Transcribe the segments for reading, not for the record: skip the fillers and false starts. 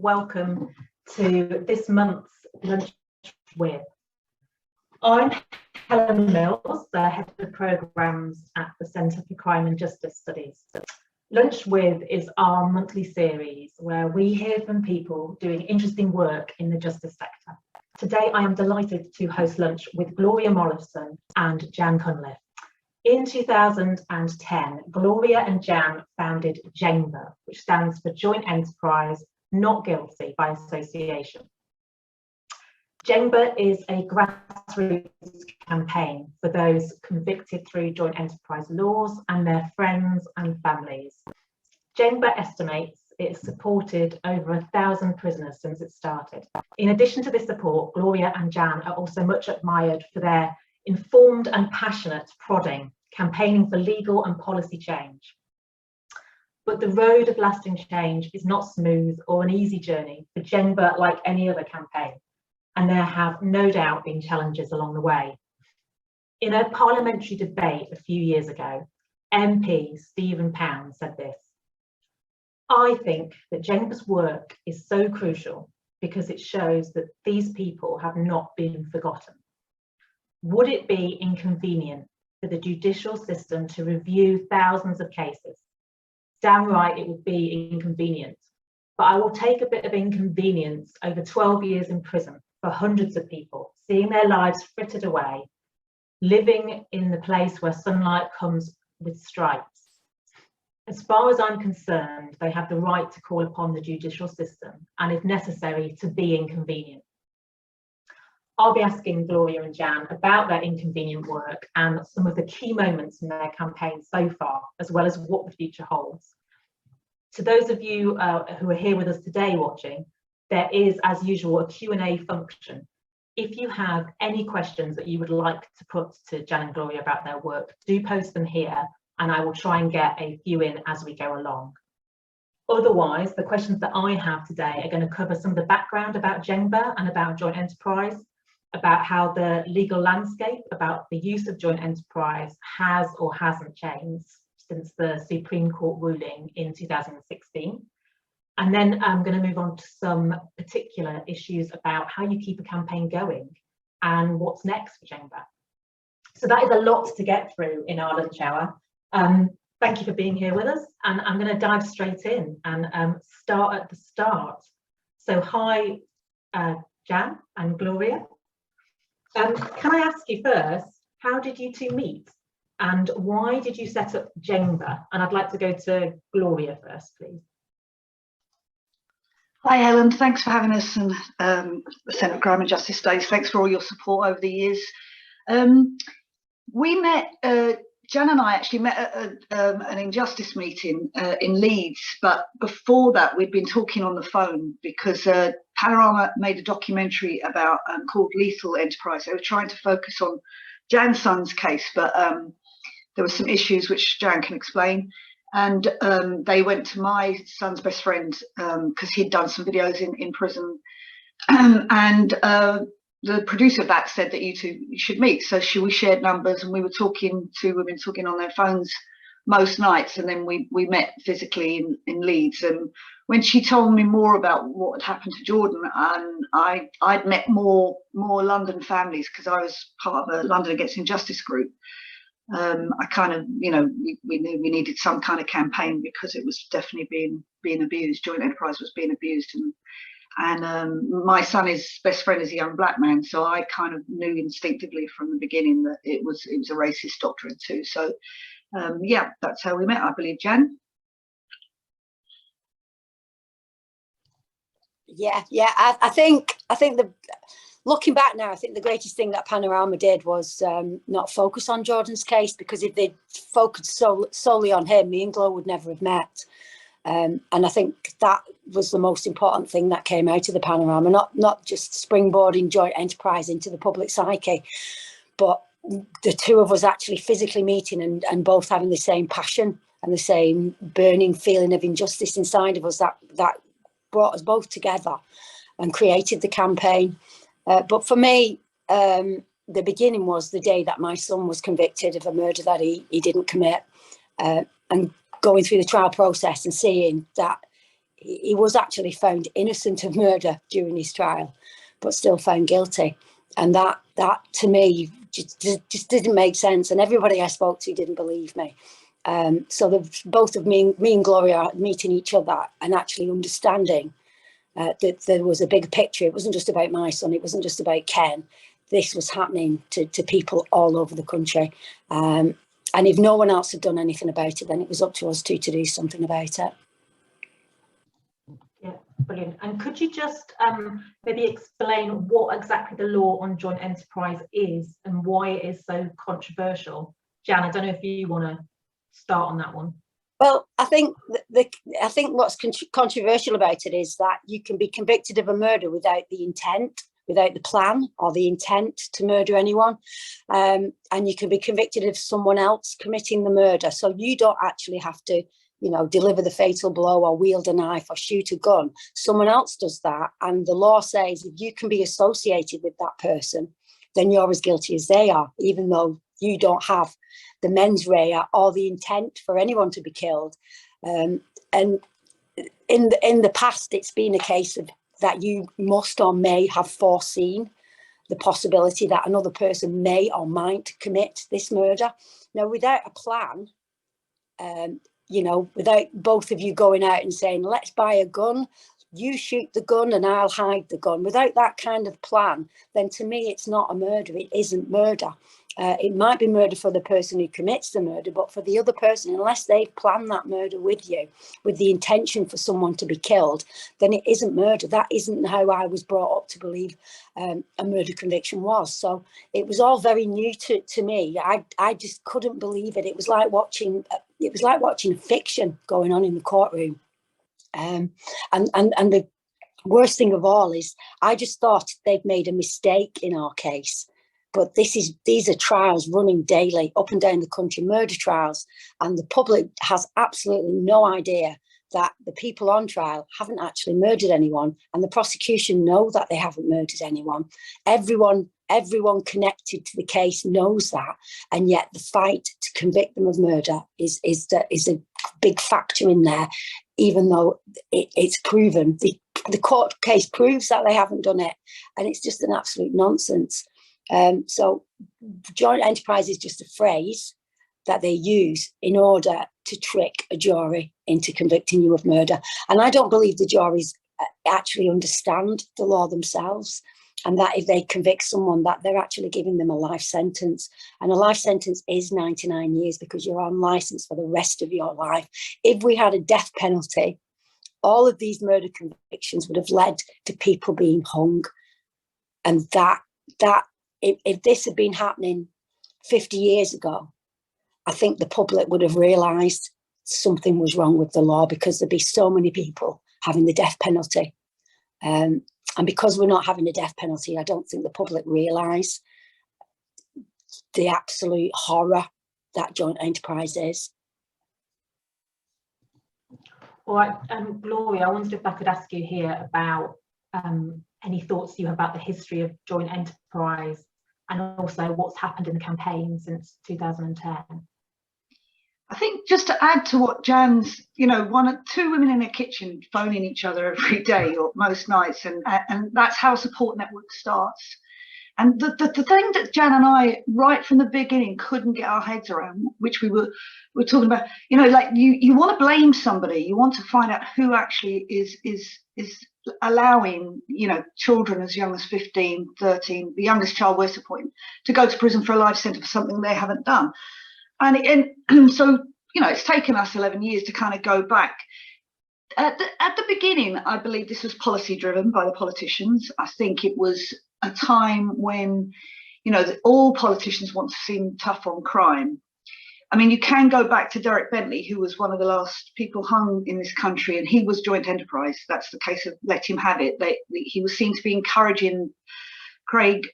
welcome to this month's Lunch With. I'm Helen Mills, the Head of Programmes at the Centre for Crime and Justice Studies. Lunch With is our monthly series where we hear from people doing interesting work in the justice sector. Today I am delighted to host lunch with Gloria Morrison and Jan Cunliffe. In 2010, Gloria and Jan founded JENGbA, which stands for Joint Enterprise Not Guilty by Association. JENGbA is a grassroots campaign for those convicted through joint enterprise laws and their friends and families. JENGbA estimates it has supported over 1,000 prisoners since it started. In addition to this support, Gloria and Jan are also much admired for their informed and passionate prodding, campaigning for legal and policy change. But the road of lasting change is not smooth or an easy journey for JENGbA like any other campaign, and there have no doubt been challenges along the way. In a parliamentary debate a few years ago, MP Stephen Pound said this: "I think that JENGbA's work is so crucial because it shows that these people have not been forgotten. Would it be inconvenient for the judicial system to review thousands of cases? Damn right it would be inconvenient, but I will take a bit of inconvenience over 12 years in prison for hundreds of people, seeing their lives frittered away, living in the place where sunlight comes with stripes. As far as I'm concerned, they have the right to call upon the judicial system and, if necessary, to be inconvenient." I'll be asking Gloria and Jan about their inconvenient work and some of the key moments in their campaign so far, as well as what the future holds. To those of you who are here with us today watching, there is, as usual, a Q&A function. If you have any questions that you would like to put to Jan and Gloria about their work, do post them here, and I will try and get a few in as we go along. Otherwise, the questions that I have today are going to cover some of the background about JENGbA and about joint enterprise, about how the legal landscape about the use of joint enterprise has or hasn't changed since the Supreme Court ruling in 2016. And then I'm going to move on to some particular issues about how you keep a campaign going and what's next for JENGbA. So that is a lot to get through in our lunch hour. Thank you for being here with us, and I'm going to dive straight in and start at the start. So hi, Jan and Gloria. Can I ask you first, how did you two meet and why did you set up JENGbA? And I'd like to go to Gloria first, please. Hi Helen, thanks for having us, and the Centre for Crime and Justice Studies. Thanks for all your support over the years. We met, Jan and I actually met at an injustice meeting in Leeds, but before that we'd been talking on the phone because Panorama made a documentary about called Lethal Enterprise. They were trying to focus on Jan's son's case, but there were some issues which Jan can explain. And they went to my son's best friend because he'd done some videos in prison. And the producer of that said that you two should meet. So we shared numbers, and we've been talking on their phones most nights. And then we met physically in Leeds. And when she told me more about what had happened to Jordan, and I'd met more London families because I was part of a London Against Injustice group. I kind of, we knew we needed some kind of campaign because it was definitely being abused. Joint enterprise was being abused, and my son's best friend is a young black man, so I kind of knew instinctively from the beginning that it was a racist doctrine too. So yeah, that's how we met, I believe. Jan? Yeah, I think looking back now, I think the greatest thing that Panorama did was not focus on Jordan's case, because if they'd focused solely on him, me and Glo would never have met. And I think that was the most important thing that came out of the Panorama, not just springboarding joint enterprise into the public psyche, but the two of us actually physically meeting and both having the same passion and the same burning feeling of injustice inside of us that brought us both together and created the campaign. But for me, the beginning was the day that my son was convicted of a murder that he didn't commit, and going through the trial process and seeing that he was actually found innocent of murder during his trial, but still found guilty. And that to me just didn't make sense. And everybody I spoke to didn't believe me. So both of me and Gloria meeting each other and actually understanding that there was a bigger picture. It wasn't just about my son. It wasn't just about Ken. This was happening to people all over the country. And if no one else had done anything about it, then it was up to us to do something about it. Yeah, brilliant. And could you just maybe explain what exactly the law on joint enterprise is and why it is so controversial? Jan, I don't know if you want to start on that one. Well, I think what's controversial about it is that you can be convicted of a murder without the intent, without the plan or the intent to murder anyone, and you can be convicted of someone else committing the murder. So you don't actually have to, deliver the fatal blow or wield a knife or shoot a gun. Someone else does that, and the law says if you can be associated with that person, then you're as guilty as they are, even though you don't have the mens rea or the intent for anyone to be killed. And in the past, it's been a case of that you must or may have foreseen the possibility that another person may or might commit this murder. Now, without a plan, without both of you going out and saying, let's buy a gun, you shoot the gun and I'll hide the gun. Without that kind of plan, then to me, it's not a murder. It isn't murder. It might be murder for the person who commits the murder, but for the other person, unless they've planned that murder with you, with the intention for someone to be killed, then it isn't murder. That isn't how I was brought up to believe a murder conviction was. So it was all very new to me. I just couldn't believe it. It was like watching fiction going on in the courtroom. And the worst thing of all is I just thought they'd made a mistake in our case. But these are trials running daily up and down the country, murder trials, and the public has absolutely no idea that the people on trial haven't actually murdered anyone, and the prosecution know that they haven't murdered anyone. Everyone connected to the case knows that, and yet the fight to convict them of murder is a big factor in there, even though it's proven. The court case proves that they haven't done it, and it's just an absolute nonsense. So joint enterprise is just a phrase that they use in order to trick a jury into convicting you of murder. And I don't believe the juries actually understand the law themselves, and that if they convict someone, that they're actually giving them a life sentence. And a life sentence is 99 years because you're on license for the rest of your life. If we had a death penalty, all of these murder convictions would have led to people being hung. And if this had been happening 50 years ago, I think the public would have realised something was wrong with the law, because there'd be so many people having the death penalty. And because we're not having a death penalty, I don't think the public realise the absolute horror that joint enterprise is. All right, Gloria, I wondered if I could ask you here about any thoughts you have about the history of joint enterprise, and also what's happened in the campaign since 2010. I think just to add to what Jan's, two women in a kitchen phoning each other every day or most nights, and that's how a support network starts. And the thing that Jan and I, right from the beginning, couldn't get our heads around, which we were talking about, like you want to blame somebody, you want to find out who actually is allowing, children as young as 15, 13, the youngest child we're supporting, to go to prison for a life sentence for something they haven't done. And so, it's taken us 11 years to kind of go back. At the beginning, I believe this was policy driven by the politicians. I think it was a time when, all politicians want to seem tough on crime. I mean, you can go back to Derek Bentley, who was one of the last people hung in this country, and he was joint enterprise. That's the case of let him have it. He was seen to be encouraging Christopher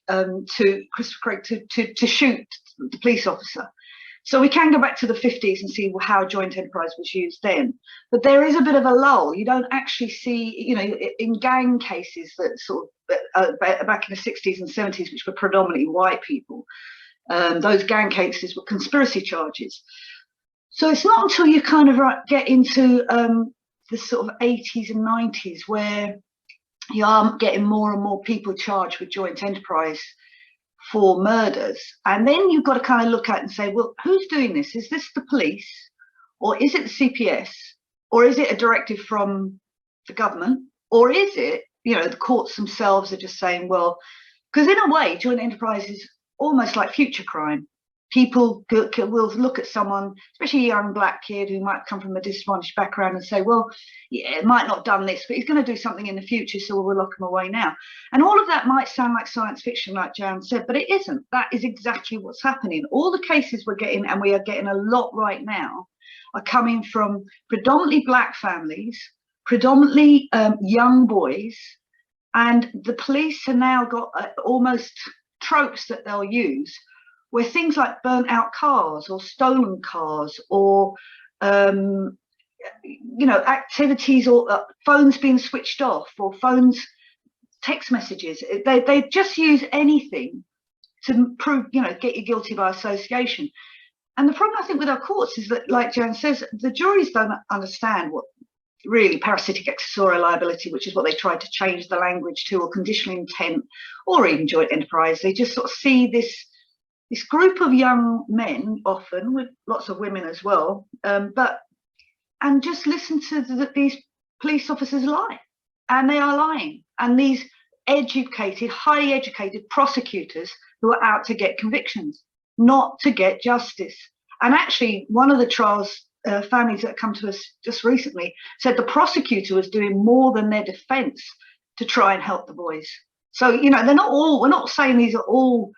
Craig to shoot the police officer. So we can go back to the 50s and see how joint enterprise was used then. But there is a bit of a lull. You don't actually see, in gang cases that sort of back in the 60s and 70s, which were predominantly white people, those gang cases were conspiracy charges. So it's not until you kind of get into the sort of 80s and 90s, where you are getting more and more people charged with joint enterprise for murders. And then you've got to kind of look at it and say, well, who's doing this? Is this the police, or is it the CPS, or is it a directive from the government, or is it, you know, the courts themselves are just saying, well, because in a way, joint enterprise is almost like future crime. People will look at someone, especially a young black kid who might come from a disadvantaged background, and say, well, yeah, it might not have done this, but he's going to do something in the future, so we'll lock him away now. And all of that might sound like science fiction, like Jan said, but it isn't. That is exactly what's happening. All the cases we're getting, and we are getting a lot right now, are coming from predominantly black families, predominantly young boys, and the police have now got almost tropes that they'll use, where things like burnt out cars or stolen cars, or you know, activities, or phones being switched off, or phones, text messages, they just use anything to prove, you know, get you guilty by association. And the problem, I think, with our courts is that, like Jan says, the juries don't understand what really parasitic accessorial liability, which is what they tried to change the language to, or conditional intent, or even joint enterprise. They just sort of see this group of young men, often with lots of women as well, and just listen to these police officers lie, and they are lying. And these educated, highly educated prosecutors who are out to get convictions, not to get justice. And actually, one of the trials families that come to us just recently said the prosecutor was doing more than their defense to try and help the boys. So, you know, they're not all, we're not saying these are all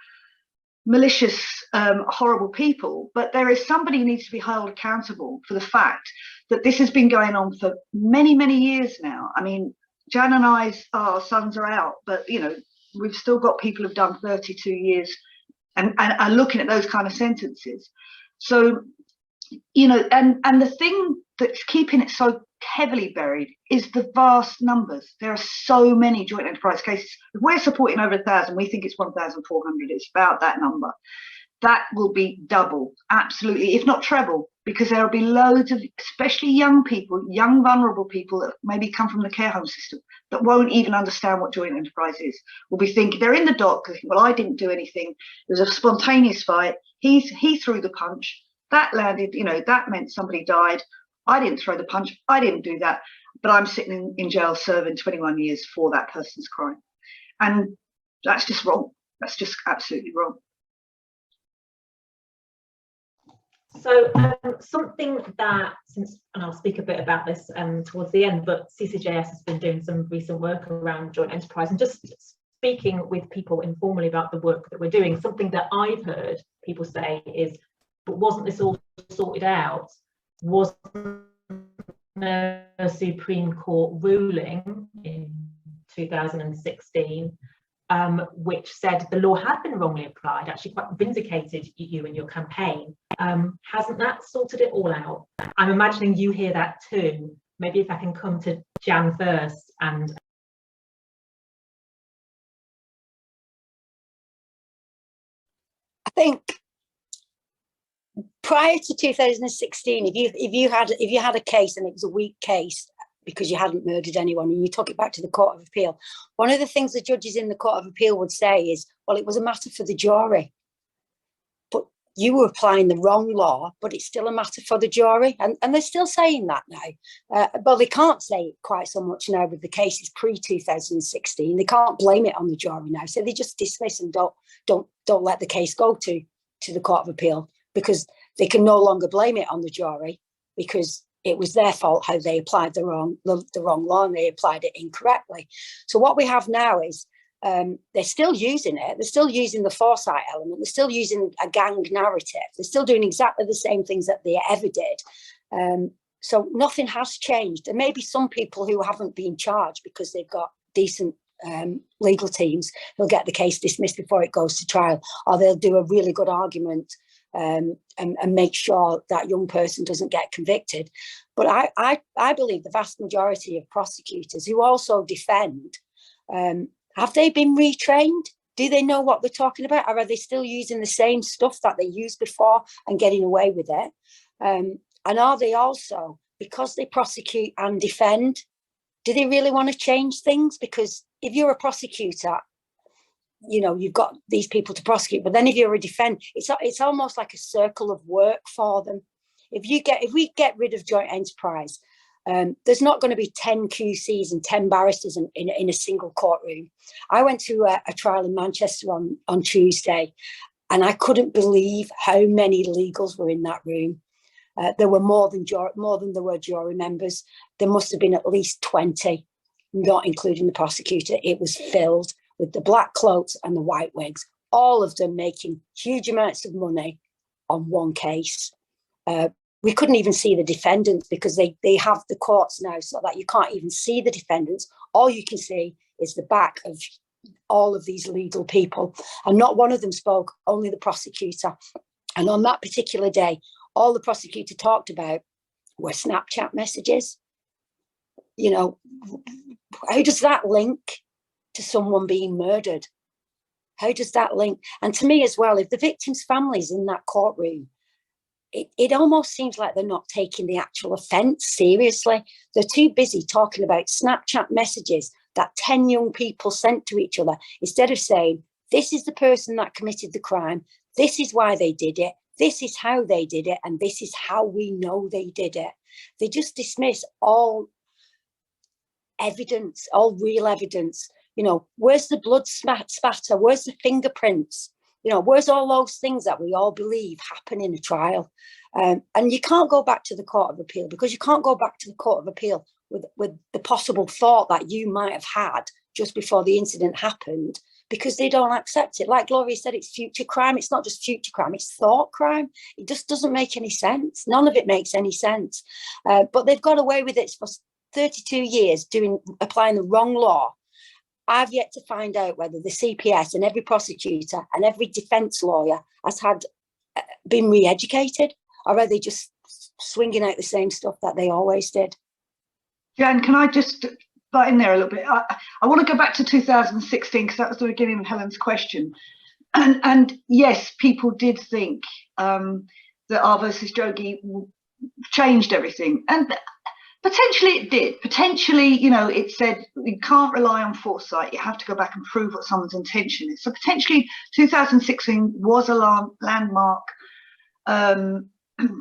malicious, horrible people, but there is somebody who needs to be held accountable for the fact that this has been going on for many, many years now. I mean, Jan and our sons are out, but, you know, we've still got people who've done 32 years and looking at those kind of sentences. So, you know, and the thing that's keeping it so heavily buried is the vast numbers. There are so many joint enterprise cases. If we're supporting over 1,000, we think it's 1,400. It's about that number. That will be double, absolutely, if not treble, because there will be loads of, especially young people, young vulnerable people that maybe come from the care home system that won't even understand what joint enterprise is. Will be thinking, they're in the dock, well, I didn't do anything. It was a spontaneous fight. He threw the punch. That landed, you know, that meant somebody died. I didn't throw the punch. I didn't do that. But I'm sitting in jail serving 21 years for that person's crime. And that's just wrong. That's just absolutely wrong. So something that, and I'll speak a bit about this towards the end, but CCJS has been doing some recent work around joint enterprise, and just speaking with people informally about the work that we're doing, something that I've heard people say is, but wasn't this all sorted out? Wasn't a Supreme Court ruling in 2016 which said the law had been wrongly applied, actually quite vindicated you and your campaign? Hasn't that sorted it all out? I'm imagining you hear that too. Maybe if I can come to Jan first. And I think prior to 2016, if you had a case and it was a weak case because you hadn't murdered anyone and you took it back to the Court of Appeal, one of the things the judges in the Court of Appeal would say is, well, it was a matter for the jury. But you were applying the wrong law, but it's still a matter for the jury. And they're still saying that now. But they can't say it quite so much now with the cases pre-2016. They can't blame it on the jury now. So they just dismiss and don't let the case go to the Court of Appeal, because they can no longer blame it on the jury, because it was their fault how they applied the wrong law, and they applied it incorrectly. So what we have now is they're still using it. They're still using the foresight element. They're still using a gang narrative. They're still doing exactly the same things that they ever did. So nothing has changed. There may be some people who haven't been charged because they've got decent legal teams who'll get the case dismissed before it goes to trial, or they'll do a really good argument and make sure that young person doesn't get convicted. But I believe the vast majority of prosecutors who also defend, have they been retrained? Do they know what they're talking about? Or are they still using the same stuff that they used before and getting away with it? And are they also because they prosecute and defend, do they really want to change things? Because if you're a prosecutor, you know, you've got these people to prosecute, but then if you're a defender, it's almost like a circle of work for them. If we get rid of joint enterprise, there's not going to be 10 QCs and 10 barristers in a single courtroom. I went to a trial in Manchester on Tuesday, and I couldn't believe how many legals were in that room. There were more than there were jury members. There must have been at least 20, not including the prosecutor. It was filled with the black cloaks and the white wigs, all of them making huge amounts of money on one case. We couldn't even see the defendants because they have the courts now so that you can't even see the defendants. All you can see is the back of all of these legal people. And not one of them spoke, only the prosecutor. And on that particular day, all the prosecutor talked about were Snapchat messages. You know, how does that link to someone being murdered? How does that link? And to me as well, if the victim's family's in that courtroom, it almost seems like they're not taking the actual offence seriously. They're too busy talking about Snapchat messages that 10 young people sent to each other, instead of saying, this is the person that committed the crime, this is why they did it, this is how they did it, and this is how we know they did it. They just dismiss all evidence, all real evidence. You know, where's the blood spatter? Where's the fingerprints? You know, where's all those things that we all believe happen in a trial? And you can't go back to the Court of Appeal, because you can't go back to the Court of Appeal with the possible thought that you might have had just before the incident happened, because they don't accept it. Like Gloria said, it's future crime. It's not just future crime, it's thought crime. It just doesn't make any sense. None of it makes any sense. But they've got away with it for 32 years, applying the wrong law. I've yet to find out whether the CPS and every prosecutor and every defence lawyer has been re-educated, or are they just swinging out the same stuff that they always did? Jan, can I just butt in there a little bit? I want to go back to 2016, because that was the beginning of Helen's question. And yes, people did think that R versus Draghi changed everything. And potentially it did. Potentially, you know, it said you can't rely on foresight. You have to go back and prove what someone's intention is. So potentially 2016 was a landmark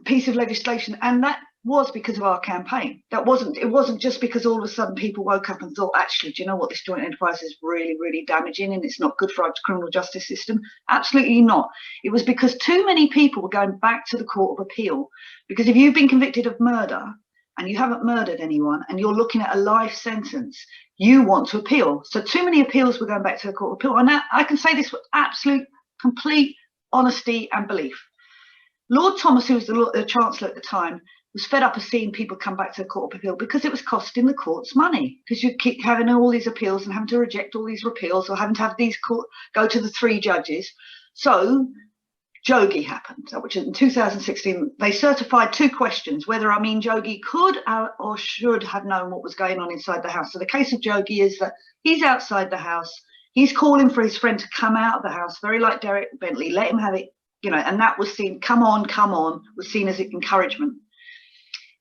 piece of legislation, and that was because of our campaign. It wasn't just because all of a sudden people woke up and thought, actually, do you know what, this joint enterprise is really, really damaging and it's not good for our criminal justice system. Absolutely not. It was because too many people were going back to the Court of Appeal. Because if you've been convicted of murder and you haven't murdered anyone and you're looking at a life sentence, you want to appeal. So too many appeals were going back to the Court of Appeal. And I can say this with absolute, complete honesty and belief. Lord Thomas, who was the Chancellor at the time, was fed up of seeing people come back to the Court of Appeal because it was costing the courts money, because you keep having all these appeals and having to reject all these appeals, or having to have these go to the 3 judges. So Joggi happened, which in 2016, they certified 2 questions, whether Joggi could or should have known what was going on inside the house. So the case of Joggi is that he's outside the house, he's calling for his friend to come out of the house, very like Derek Bentley, let him have it, you know, and that was seen, come on, was seen as encouragement.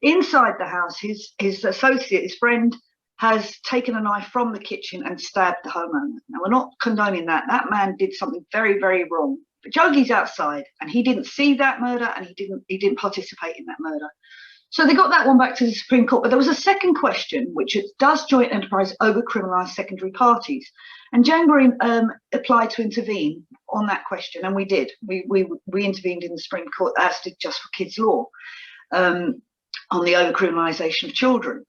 Inside the house, his associate, his friend, has taken a knife from the kitchen and stabbed the homeowner. Now, we're not condoning that. That man did something very, very wrong. But Joggi's outside, and he didn't see that murder, and he didn't participate in that murder. So they got that one back to the Supreme Court. But there was a second question, which is, does joint enterprise over-criminalise secondary parties? And JENGbA applied to intervene on that question, and we did. We intervened in the Supreme Court, as did Just for Kids Law, on the over-criminalisation of children.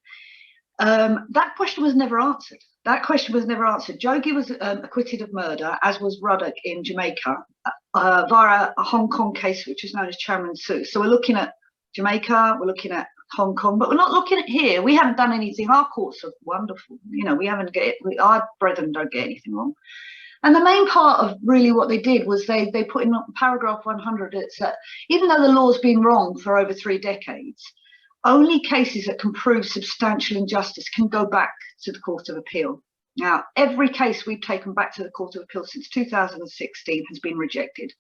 That question was never answered. Joggi was acquitted of murder, as was Ruddock in Jamaica, via a Hong Kong case, which is known as Chairman Sue. So we're looking at Jamaica, we're looking at Hong Kong, but we're not looking at here. We haven't done anything. Our courts are wonderful. You know, our brethren don't get anything wrong. And the main part of really what they did was they put in paragraph 100, it's that even though the law's been wrong for over 3 decades, only cases that can prove substantial injustice can go back to the Court of Appeal. Now, every case we've taken back to the Court of Appeal since 2016 has been rejected.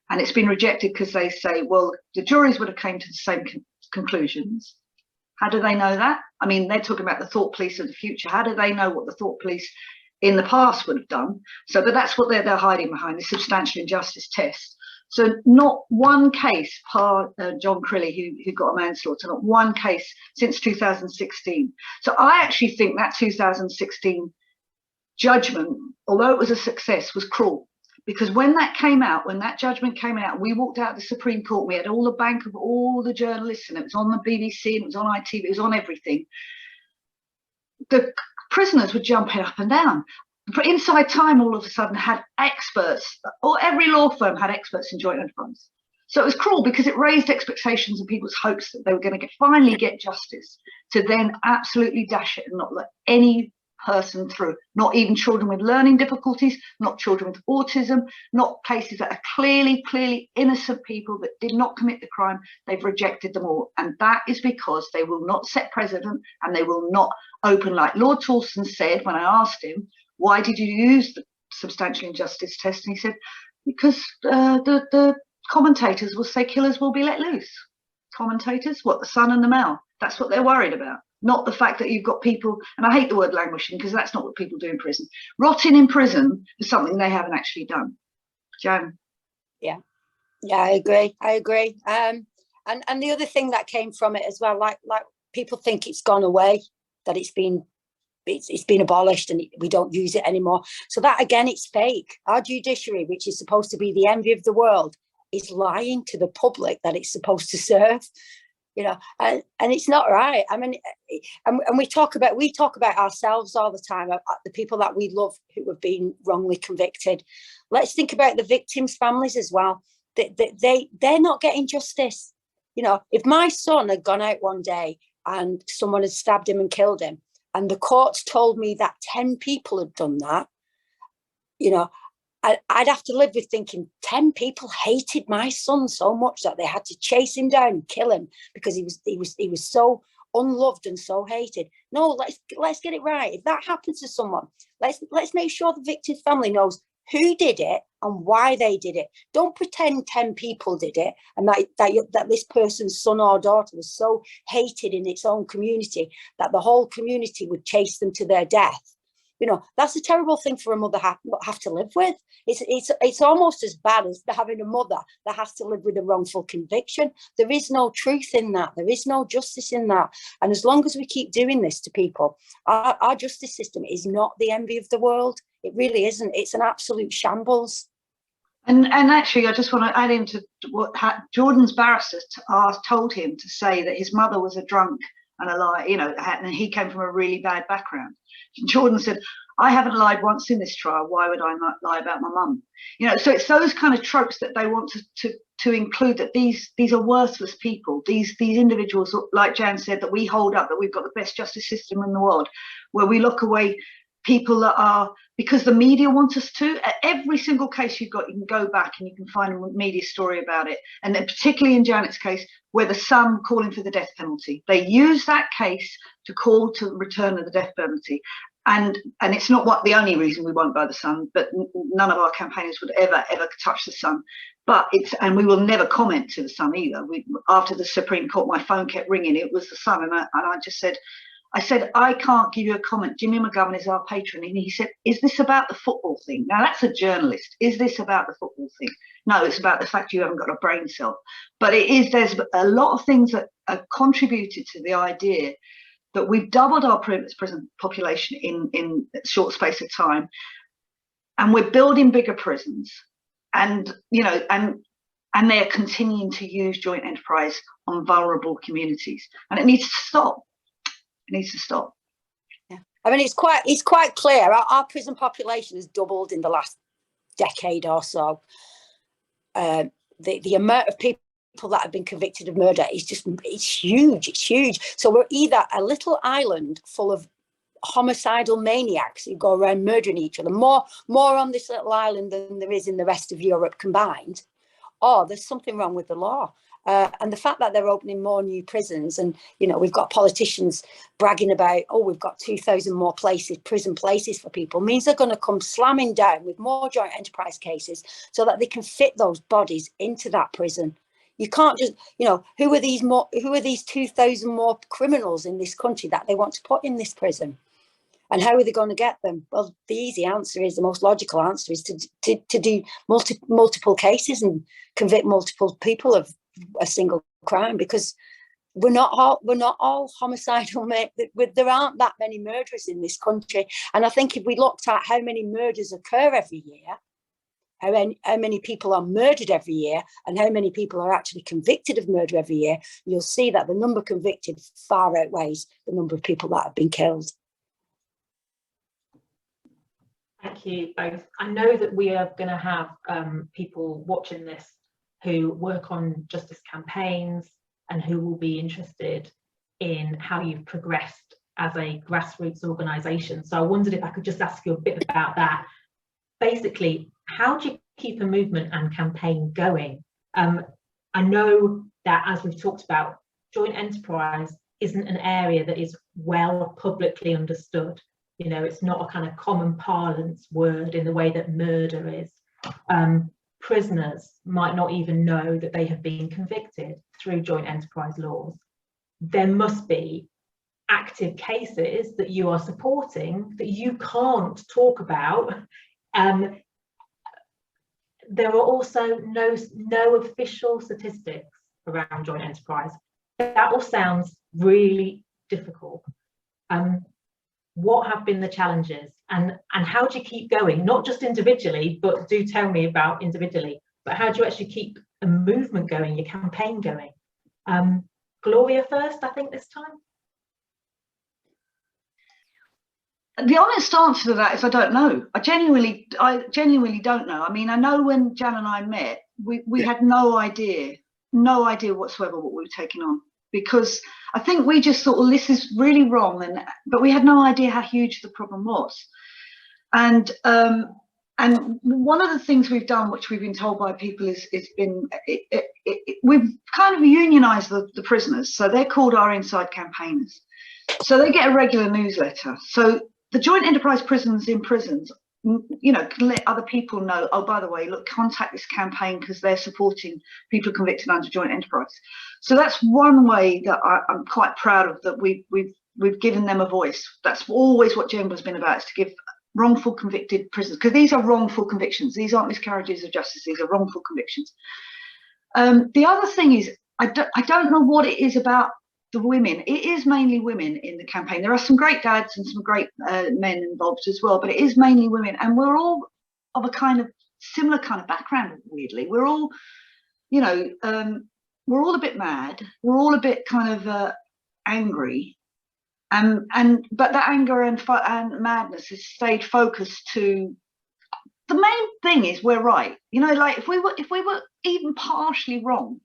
And it's been rejected because they say, well, the juries would have came to the same conclusions How do they know that? I mean, they're talking about the thought police of the future. How do they know what the thought police in the past would have done? So, but that's what they're hiding behind, the substantial injustice test. So not one case, John Crilly, who got a manslaughter, not one case since 2016. So I actually think that 2016 judgment, although it was a success, was cruel. Because when that came out, when that judgment came out, we walked out of the Supreme Court, we had all the bank of all the journalists, and it was on the BBC, and it was on ITV, it was on everything. The prisoners were jumping up and down. But Inside Time all of a sudden had experts, or every law firm had experts in joint enterprise. So it was cruel because it raised expectations and people's hopes that they were going to finally get justice, to then absolutely dash it and not let any person through, not even children with learning difficulties, not children with autism, not cases that are clearly innocent people that did not commit the crime. They've rejected them all. And that is because they will not set precedent, and they will not open, like Lord Torsten said when I asked him, why did you use the substantial injustice test? And he said, because the commentators will say killers will be let loose. Commentators, what, the Sun and the Mail? That's what they're worried about. Not the fact that you've got people, and I hate the word languishing because that's not what people do in prison, rotting in prison for something they haven't actually done. Jan? Yeah, I agree. And the other thing that came from it as well, like people think it's gone away, that it's been abolished and we don't use it anymore. So that, again, it's fake. Our judiciary, which is supposed to be the envy of the world, is lying to the public that it's supposed to serve. You know, and it's not right. I mean, and we talk about ourselves all the time, the people that we love who have been wrongly convicted. Let's think about the victims' families as well. They're not getting justice. You know, if my son had gone out one day and someone had stabbed him and killed him, and the courts told me that 10 people had done that, you know, I'd have to live with thinking 10 people hated my son so much that they had to chase him down and kill him because he was so unloved and so hated. No, let's get it right. If that happens to someone, let's make sure the victim's family knows who did it and why they did it. Don't pretend 10 people did it and that this person's son or daughter was so hated in its own community that the whole community would chase them to their death. You know, that's a terrible thing for a mother have to live with. It's almost as bad as having a mother that has to live with a wrongful conviction. There is no truth in that. There is no justice in that. And as long as we keep doing this to people, our justice system is not the envy of the world. It really isn't. It's an absolute shambles. And actually, I just want to add into what Jordan's barrister told him to say that his mother was a drunk and a liar, you know, and he came from a really bad background. Jordan said, I haven't lied once in this trial. Why would I not lie about my mum? You know, so it's those kind of tropes that they want to include, that these are worthless people. These individuals, like Jan said, that we hold up, that we've got the best justice system in the world, where we look away people that are, because the media want us to. At every single case you've got, you can go back and you can find a media story about it. And then particularly in Janet's case, where the son calling for the death penalty. They use that case to call to return of the death penalty. And it's not the only reason we won't buy the Sun, but none of our campaigners would ever touch the Sun. But and we will never comment to the Sun either. After the Supreme Court, my phone kept ringing. It was the Sun, and I just said, I can't give you a comment. Jimmy McGovern is our patron. And he said, is this about the football thing? Now, that's a journalist. Is this about the football thing? No, it's about the fact you haven't got a brain cell. But there's a lot of things that are contributed to the idea that we've doubled our prison population in a short space of time. And we're building bigger prisons. And, you know, and they're continuing to use joint enterprise on vulnerable communities. And it needs to stop. Needs to stop. Yeah, I mean, it's quite clear our prison population has doubled in the last decade or so. The amount of people that have been convicted of murder is it's huge. So we're either a little island full of homicidal maniacs who go around murdering each other, more on this little island than there is in the rest of Europe combined, or there's something wrong with the law. And the fact that they're opening more new prisons, and, you know, we've got politicians bragging about, we've got 2,000 more prison places for people, means they're going to come slamming down with more joint enterprise cases so that they can fit those bodies into that prison. You can't just, who are these 2,000 more criminals in this country that they want to put in this prison? And how are they going to get them? Well, the easy answer is, the most logical answer is to do multiple cases and convict multiple people of a single crime, because we're not all homicidal. There aren't that many murderers in this country. And I think if we looked at how many murders occur every year, how many people are murdered every year, and how many people are actually convicted of murder every year, you'll see that the number convicted far outweighs the number of people that have been killed. Thank you both. I know that we are going to have people watching this who work on justice campaigns and who will be interested in how you've progressed as a grassroots organisation. So I wondered if I could just ask you a bit about that. Basically, how do you keep a movement and campaign going? I know that, as we've talked about, joint enterprise isn't an area that is well publicly understood. It's not a kind of common parlance word in the way that murder is. Prisoners might not even know that they have been convicted through joint enterprise laws. There must be active cases that you are supporting that you can't talk about. There are also no official statistics around joint enterprise. That all sounds really difficult. What have been the challenges, and how do you keep going? Not just individually, but do tell me about individually, but how do you actually keep a movement going, your campaign going? Gloria first, I think, this time. The honest answer to that is I don't know. I genuinely don't know. I mean, I know when Jan and I met, we had no idea whatsoever what we were taking on, because I think we just thought, well, this is really wrong, but we had no idea how huge the problem was. And one of the things we've done, which we've been told by people, we've kind of unionised the prisoners. So they're called our inside campaigners. So they get a regular newsletter. So the joint enterprise prisons in prisons, can let other people know, oh, by the way, look, contact this campaign because they're supporting people convicted under joint enterprise. So that's one way that I'm quite proud of, that we've given them a voice. That's always what JENGbA's been about, is to give wrongful convicted prisoners, because these are wrongful convictions. These aren't miscarriages of justice. These are wrongful convictions. The other thing is, I don't know what it is about the women. It is mainly women in the campaign. There are some great dads and some great men involved as well, but it is mainly women, and we're all of a kind of similar kind of background. Weirdly, we're all, we're all a bit mad. We're all a bit kind of angry, but that anger and madness has stayed focused to the main thing is we're right. Like if we were even partially wrong,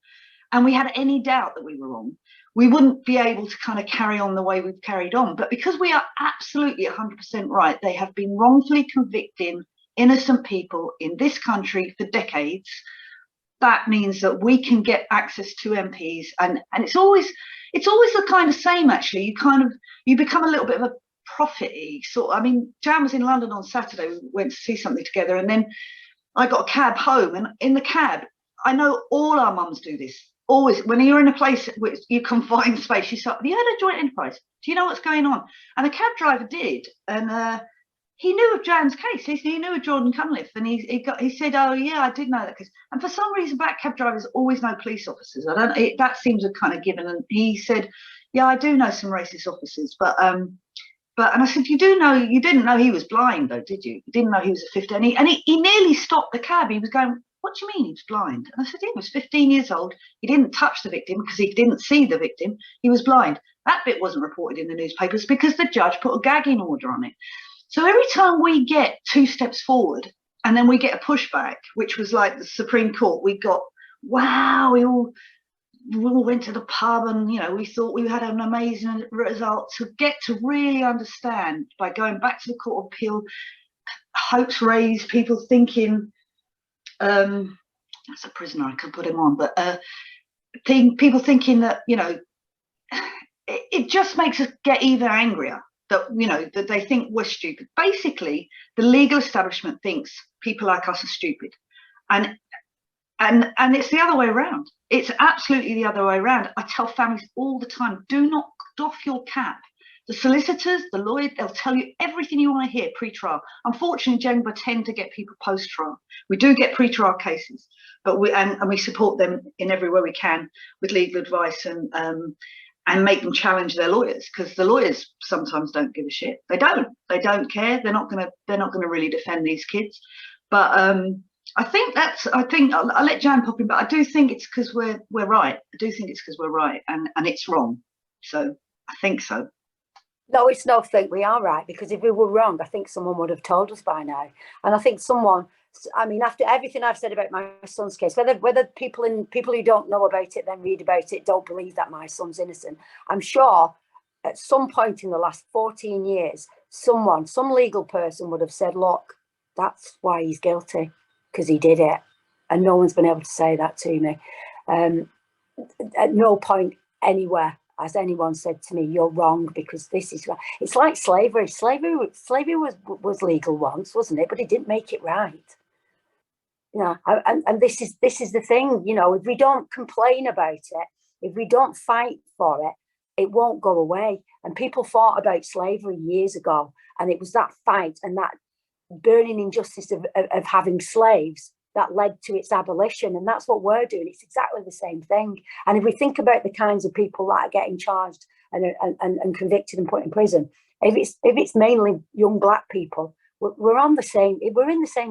and we had any doubt that we were wrong, we wouldn't be able to kind of carry on the way we've carried on. But because we are absolutely 100% right, they have been wrongfully convicting innocent people in this country for decades. That means that we can get access to MPs, and it's always the kind of same, actually. You become a little bit of a prophet-y sort. I mean, Jan was in London on Saturday. We went to see something together, and then I got a cab home, and in the cab, I know all our mums do this. Always, when you're in a place which you confined space, you start, have you heard of joint enterprise? Do you know what's going on? And the cab driver did, and he knew of Jan's case. He knew of Jordan Cunliffe, and he said, oh yeah, I did know that case. And for some reason, black cab drivers always know police officers. That seems a kind of given. And he said, yeah, I do know some racist officers, and I said, you didn't know he was blind though, did you? You didn't know he was a 15. And he nearly stopped the cab. He was going, what do you mean he was blind? And I said, he was 15 years old. He didn't touch the victim because he didn't see the victim. He was blind. That bit wasn't reported in the newspapers because the judge put a gagging order on it. So every time we get 2 steps forward and then we get a pushback, which was like the Supreme Court, we got, wow, we all went to the pub, and we thought we had an amazing result. To get to really understand by going back to the Court of Appeal, hopes raised, people thinking, that's a prisoner, I could put him on, but people thinking that, it just makes us get even angrier that, that they think we're stupid. Basically, the legal establishment thinks people like us are stupid. And And it's the other way around. It's absolutely the other way around. I tell families all the time, do not doff your cap. The solicitors, the lawyers, they'll tell you everything you want to hear pre-trial. Unfortunately, JENGbA tend to get people post-trial. We do get pre-trial cases, but we support them in every way we can with legal advice and make them challenge their lawyers, because the lawyers sometimes don't give a shit. They don't care. They're not gonna really defend these kids. But I think I'll let Jan pop in, but I do think it's because we're right. I do think it's because we're right, and it's wrong. So I think so. No, it's not think we are right, because if we were wrong, I think someone would have told us by now. And I think someone, I mean, after everything I've said about my son's case, whether people who don't know about it then read about it, don't believe that my son's innocent, I'm sure at some point in the last 14 years, some legal person would have said, look, that's why he's guilty, because he did it. And no one's been able to say that to me. At no point anywhere has anyone said to me, you're wrong because this is right. It's like slavery. Slavery was legal once, wasn't it? But it didn't make it right. You know, and this is the thing, you know, if we don't complain about it, if we don't fight for it, it won't go away. And people fought about slavery years ago, and it was that fight and that burning injustice of having slaves that led to its abolition. And that's what we're doing. It's exactly the same thing. And if we think about the kinds of people that are getting charged and convicted and put in prison, if it's mainly young black people, we're in the same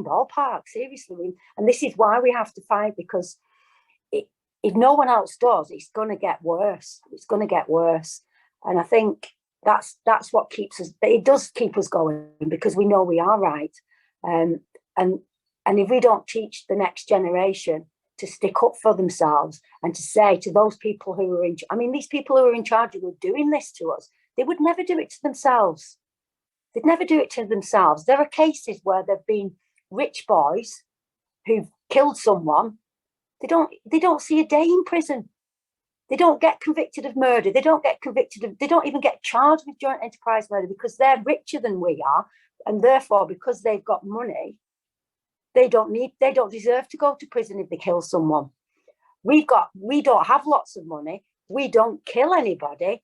ballpark, seriously. And this is why we have to fight, because if no one else does, it's going to get worse. It's going to get worse. And I think that's what keeps us, it does keep us going, because we know we are right. And if we don't teach the next generation to stick up for themselves and to say to those people who are these people who are in charge who are doing this to us, they would never do it to themselves. They'd never do it to themselves. There are cases where there've been rich boys who've killed someone. They don't see a day in prison. They don't get convicted of murder. They don't even get charged with joint enterprise murder, because they're richer than we are. And therefore, because they've got money, they don't deserve to go to prison if they kill someone. We don't have lots of money. We don't kill anybody.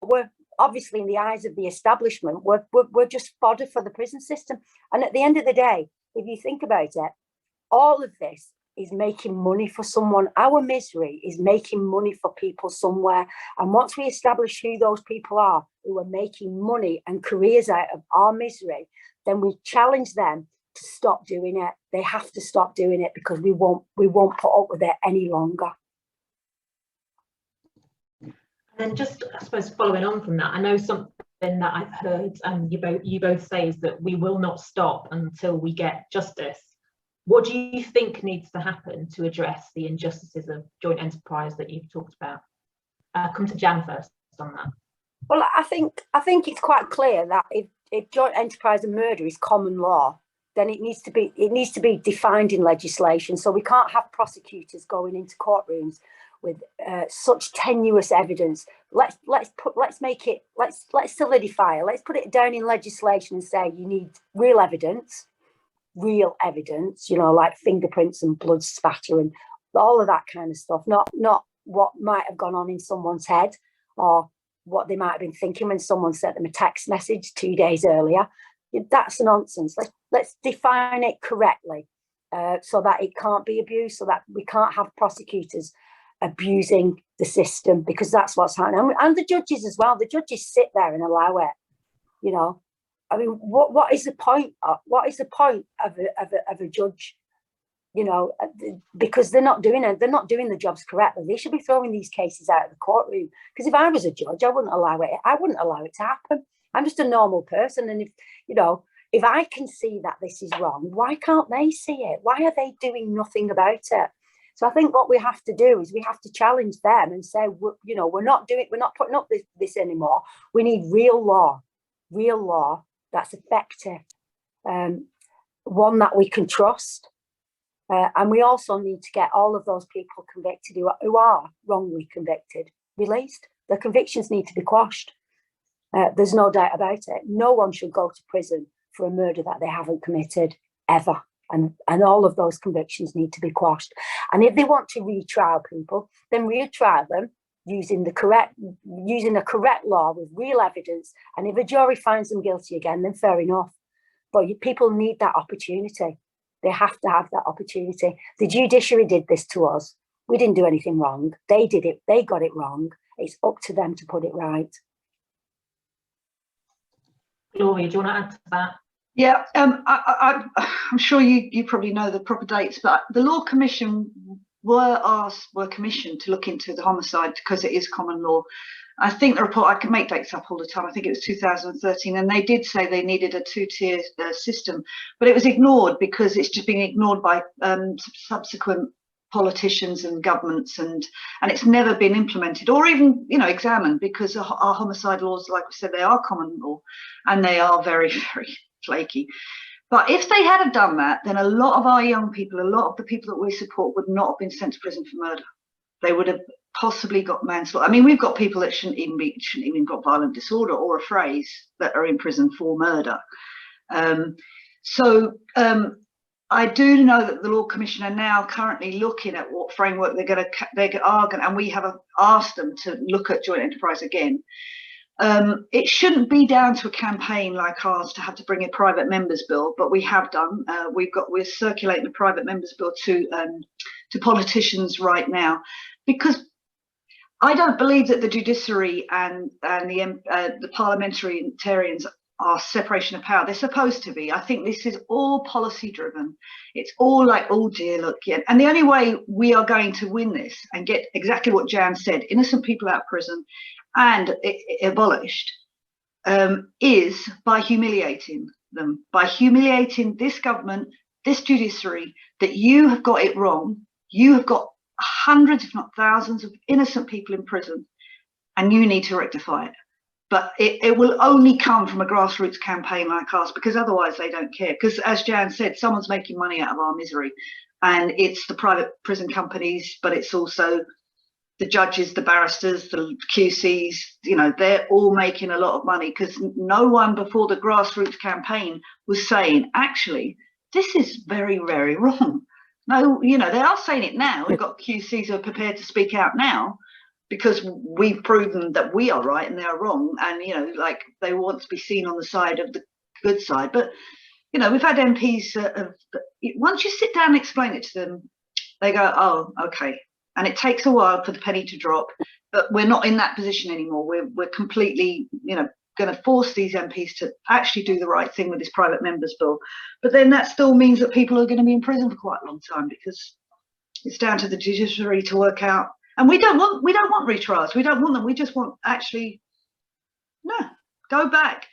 We're obviously, in the eyes of the establishment, we're just fodder for the prison system. And at the end of the day, if you think about it, all of this is making money for someone. Our misery is making money for people somewhere. And once we establish who those people are who are making money and careers out of our misery, then we challenge them to stop doing it. They have to stop doing it, because we won't put up with it any longer. And then just, I suppose, following on from that, I know something that I've heard and you both say is that we will not stop until we get justice. What do you think needs to happen to address the injustices of joint enterprise that you've talked about? Come to Jan first on that. Well, I think it's quite clear that if joint enterprise and murder is common law, then it needs to be defined in legislation. So we can't have prosecutors going into courtrooms with such tenuous evidence. Let's solidify it. Let's put it down in legislation and say you need real evidence, you know, like fingerprints and blood spatter and all of that kind of stuff. Not what might have gone on in someone's head, or what they might have been thinking when someone sent them a text message 2 days earlier. That's nonsense. Let's define it correctly, so that it can't be abused, so that we can't have prosecutors abusing the system, because that's what's happening. And the judges as well. The judges sit there and allow it. You know, I mean, what is the point? What is the point of a judge? You know, because they're not doing it. They're not doing the jobs correctly. They should be throwing these cases out of the courtroom. Because if I was a judge, I wouldn't allow it. I wouldn't allow it to happen. I'm just a normal person, and if I can see that this is wrong, why can't they see it? Why are they doing nothing about it? So I think what we have to do is we have to challenge them and say, we're not putting up this anymore. We need real law that's effective, one that we can trust. And we also need to get all of those people convicted who are wrongly convicted released. Their convictions need to be quashed. There's no doubt about it. No one should go to prison for a murder that they haven't committed, ever. And all of those convictions need to be quashed. And if they want to retrial people, then retrial them using a correct law with real evidence. And if a jury finds them guilty again, then fair enough. But people need that opportunity. They have to have that opportunity. The judiciary did this to us. We didn't do anything wrong. They did it. They got it wrong. It's up to them to put it right. Gloria, do you want to add to that? Yeah, I'm sure you probably know the proper dates, but the Law Commission were commissioned to look into the homicide because it is common law. I think the report, I can make dates up all the time, I think it was 2013, and they did say they needed a two-tier system, but it was ignored because it's just been ignored by subsequent politicians and governments, and it's never been implemented or even, you know, examined, because our homicide laws, like we said, they are common law and they are very, very flaky. But if they had done that, then a lot of our young people, a lot of the people that we support would not have been sent to prison for murder. They would have possibly got manslaughter. I mean, we've got people that shouldn't even got violent disorder or a phrase that are in prison for murder. I do know that the Law Commission are now currently looking at what framework they are going, and we have asked them to look at joint enterprise again. It shouldn't be down to a campaign like ours to have to bring a private members bill, but we have done. We're circulating a private members bill to politicians right now, because I don't believe that the judiciary and the parliamentarians are separation of power. They're supposed to be. I think this is all policy driven. It's all like, oh dear, look, yeah. And the only way we are going to win this and get exactly what Jan said, innocent people out of prison and abolished, is by humiliating them, by humiliating this government, this judiciary, that you have got it wrong. You have got hundreds, if not thousands, of innocent people in prison, and you need to rectify it. But it will only come from a grassroots campaign like ours, because otherwise they don't care. Because as Jan said, someone's making money out of our misery, and it's the private prison companies, but it's also the judges, the barristers, the QCs, you know, they're all making a lot of money, because no one before the grassroots campaign was saying, actually, this is very, very wrong. No, you know, they are saying it now. We've got QCs who are prepared to speak out now, because we've proven that we are right and they are wrong, and, you know, like, they want to be seen on the side of the good side. But, you know, we've had MPs once you sit down and explain it to them, they go, oh, okay. And it takes a while for the penny to drop, but we're not in that position anymore. We're completely, you know, going to force these MPs to actually do the right thing with this private members bill. But then that still means that people are going to be in prison for quite a long time, because it's down to the judiciary to work out. And we don't want retrials. We don't want them. We just want, actually, no, go back.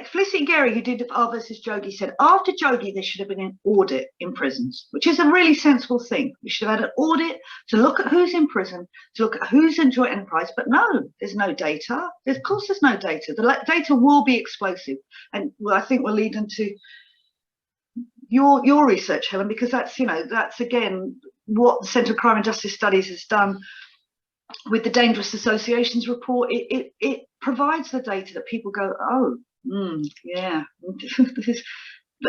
Felicity Gary, who did R versus Jogi, said after Jogi there should have been an audit in prisons, which is a really sensible thing. We should have had an audit to look at who's in prison, to look at who's in joint enterprise. But no, there's no data. Of course there's no data. The data will be explosive. And well, I think we'll lead into your research, Helen, because that's, you know, that's again what the Centre for Crime and Justice Studies has done with the Dangerous Associations report. It provides the data that people go, oh, yeah.